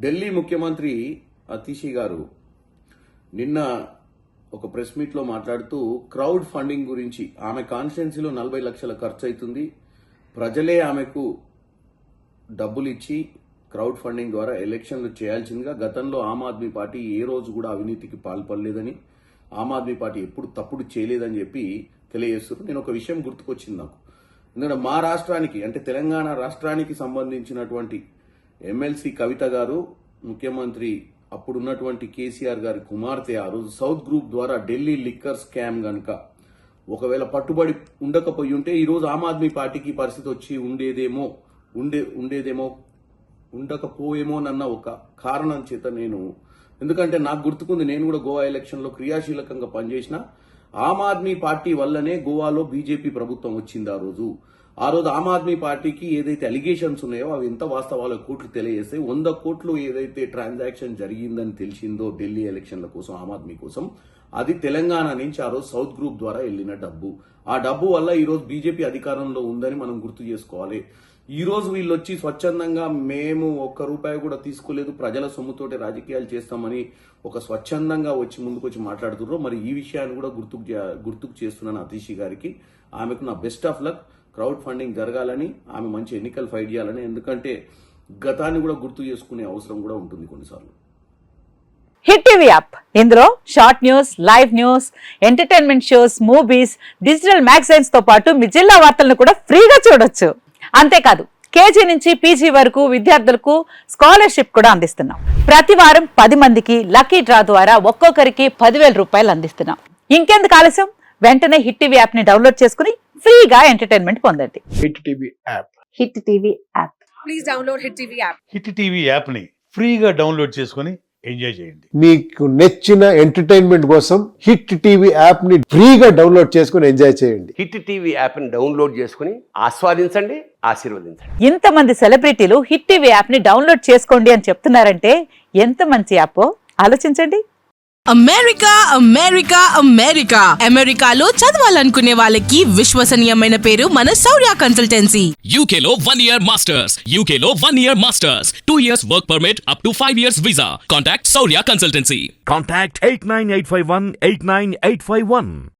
ఢిల్లీ ముఖ్యమంత్రి అతిషి గారు నిన్న ఒక ప్రెస్ మీట్లో మాట్లాడుతూ క్రౌడ్ ఫండింగ్ గురించి ఆమె కాన్స్టిట్యున్సీలో 40 లక్షల ఖర్చు అవుతుంది, ప్రజలే ఆమెకు డబ్బులు ఇచ్చి క్రౌడ్ ఫండింగ్ ద్వారా ఎలక్షన్లు చేయాల్సిందిగా, గతంలో ఆమ్ ఆద్మీ పార్టీ ఏ రోజు కూడా అవినీతికి పాల్పడలేదని, ఆమ్ ఆద్మీ పార్టీ ఎప్పుడు తప్పుడు చేయలేదని చెప్పి తెలియజేస్తున్నారు. నేను ఒక విషయం గుర్తుకొచ్చింది నాకు. ఎందుకంటే మా రాష్ట్రానికి అంటే తెలంగాణ రాష్ట్రానికి సంబంధించినటువంటి ఎమ్మెల్సీ కవిత గారు ముఖ్యమంత్రి అప్పుడున్నటువంటి కేసీఆర్ గారి కుమార్తె ఆ రోజు సౌత్ గ్రూప్ ద్వారా ఢిల్లీ లిక్కర్ స్కామ్ గనక ఒకవేళ పట్టుబడి ఉండకపోయి ఉంటే ఈ రోజు ఆమ్ ఆద్మీ పార్టీకి పరిస్థితి వచ్చి ఉండకపోయేమోనన్న ఒక కారణం చేత నేను, ఎందుకంటే నాకు గుర్తుకుంది, నేను కూడా గోవా ఎలక్షన్ లో క్రియాశీలకంగా పనిచేసిన. ఆమ్ ఆద్మీ పార్టీ వల్లనే గోవాలో బీజేపీ ప్రభుత్వం వచ్చింది. ఆ రోజు ఆమ్ ఆద్మీ పార్టీకి ఏదైతే అలిగేషన్స్ ఉన్నాయో అవి ఎంత వాస్తవాల కోట్లు తెలియజేస్తే 100 కోట్లు ఏదైతే ట్రాన్సాక్షన్ జరిగిందని తెలిసిందో ఢిల్లీ ఎలక్షన్ల కోసం ఆమ్ ఆద్మీ కోసం, అది తెలంగాణ నుంచి ఆ రోజు సౌత్ గ్రూప్ ద్వారా వెళ్లిన డబ్బు. ఆ డబ్బు వల్ల ఈ రోజు బీజేపీ అధికారంలో ఉందని మనం గుర్తు చేసుకోవాలి. ఈ రోజు వీళ్ళు వచ్చి స్వచ్ఛందంగా మేము 1 రూపాయి కూడా తీసుకోలేదు, ప్రజల సొమ్ముతోటి రాజకీయాలు చేస్తామని ఒక స్వచ్ఛందంగా వచ్చి ముందుకొచ్చి మాట్లాడుతున్నారు. మరి ఈ విషయాన్ని కూడా గుర్తుకు చేస్తున్నాను అతిషి గారికి. ఆమెకు నా best of luck. Crowd funding జరగాలని, ఆమె మంచి ఎన్నికలు ఫైట్ చేయాలని, ఎందుకంటే గతాన్ని కూడా గుర్తు చేసుకునే అవసరం కూడా ఉంటుంది కొన్నిసార్లు. హిట్ టీవీ యాప్, ఇందులో short news, live news, entertainment shows, movies, digital magazines తో పాటు మీ జిల్లా వార్తలను కూడా ఫ్రీగా చూడొచ్చు. అంతేకాదు కేజీ నుంచి పీజీ వరకు విద్యార్థులకు స్కాలర్షిప్ కూడా అందిస్తున్నాం. ప్రతి వారం 10 మందికి లక్కీ డ్రా ద్వారా ఒక్కొక్కరికి 10,000 రూపాయలు అందిస్తున్నాం. ఇంకెందుకు ఆలస్యం, వెంటనే హిట్ టీవీ యాప్ ని డౌన్లోడ్ చేసుకుని ఫ్రీగా ఎంటర్టైన్మెంట్ పొందండి. Hit TV app. Hit TV app. Please download hit TV app. Hit TV app ని ఫ్రీగా డౌన్లోడ్ చేసుకుని ఎంజాయ్ చేయండి. మీకు నచ్చిన ఎంటర్టైన్మెంట్ కోసం హిట్ టీవీ యాప్ ని ఫ్రీగా డౌన్లోడ్ చేసుకుని ఎంజాయ్ చేయండి. హిట్ టీవీ యాప్ ని డౌన్లోడ్ చేసుకుని ఆస్వాదించండి, ఆశీర్వదించండి. ఇంతమంది సెలబ్రిటీలు హిట్ టీవీ యాప్ ని డౌన్లోడ్ చేసుకోండి అని చెప్తున్నారంటే ఎంత మంచి యాప్ ఆలోచించండి. అమెరికా అమెరికా అమెరికా అమెరికాలో చదవాలనుకునే వాళ్ళకి విశ్వసనీయమైన పేరు మన శౌర్య కన్సల్టెన్సీ. UK లో 1 year masters. UK లో 1 year masters. 2 years work permit up to 5 years visa. Contact Saurya Consultancy. Contact 89851 89851.